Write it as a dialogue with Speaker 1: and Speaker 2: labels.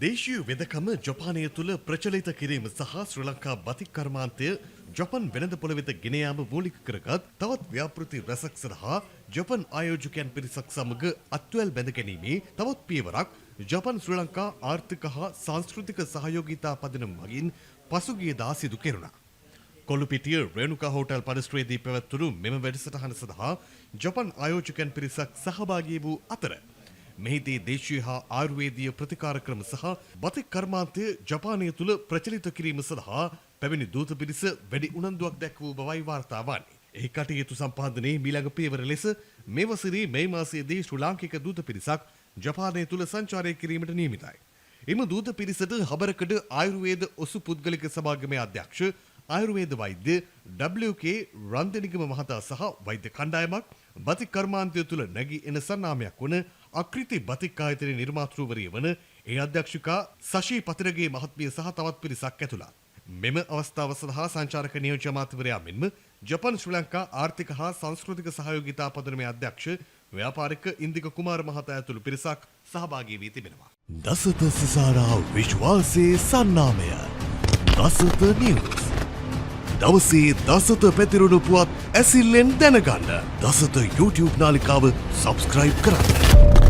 Speaker 1: දේශීය වෙදකම ජපානය තුළ ප්‍රචලිත කිරීම සහ ශ්‍රී ලංකා බතික් කර්මාන්තය ජපන් වෙළඳපොළ වෙත ගෙන යාම මූලික කරගත් තවත් ව්‍යාපෘති රැසක් සඳහා ජපන් ආයෝජකයන් පිරිසක් සමග අත්වැල් බැඳ ගැනීමේ තවත් පියවරක් ජපන් ශ්‍රී ලංකා ආර්ථික හා සංස්කෘතික සහයෝගීතා පදනම මගින් පසුගියදා සිදු කෙරුණා. කොල්ලුපිටිය රේණුකා හෝටල් පරිශ්‍රයේදී පැවැත්වුණු මෙම වැඩසටහන සඳහා ජපන් ආයෝජකයන් පිරිසක් සහභාගී වූ අතර මෙහිදී දේශීය හා ආයුර්වේදීය ප්‍රතිකාර ක්‍රම සහ බතික් කර්මාන්තය ජපානය තුළ ප්‍රචලිත කිරීම සඳහා පැමිණි දූත පිරිස වැඩි උනන්දුවක් දැක්වූ බවයි වාර්තා වන්නේ. එහි කටයුතු සම්පාදනයේ මීළඟ පියවර ලෙස මේ වසරේ මේ මාසයේදී ශ්‍රී ලාංකික දූත පිරිසක් ජපානය තුළ සංචාරය කිරීමට නියමිතයි. එම දූත පිරිසට හබරකඩ ආයුර්වේද ඔසු පුද්ගලික සමාගමේ අධ්‍යක්ෂ ආයුර්වේද වෛද්‍ය WK රන්දෙනිගම මහතා සහ වෛද්‍ය කණ්ඩායමක් බතික් කර්මාන්තය තුළ නැගී එන සන්නාමයක් වන අක්‍රිති බතික් ආයතනයේ නිර්මාතෘවරිය වන ඒ අධ්‍යක්ෂිකා සශී පතිරගේ මහත්මිය සහ තවත් පිරිසක් ඇතුළත්. මෙම අවස්ථාව සඳහා සංචාරක නියෝජ්‍ය අමාත්‍යවරයා මෙන්ම ජපන් ශ්‍රී ලංකා ආර්ථික හා සංස්කෘතික සහයෝගීතා පදනමේ අධ්‍යක්ෂ ව්‍යාපාරික ඉන්දික කුමාර මහතා ඇතුළු පිරිසක් සහභාගී වී තිබෙනවා. දසත සිසාරා විශ්වාසයේ සන්නාමය. දසත නිවුස්. දවසේ දසත පැතිරුණු පුවත් ඇසිල්ලෙන් දැනගන්න. දසත YouTube නාලිකාව සබ්ස්ක්‍රයිබ් කරන්න.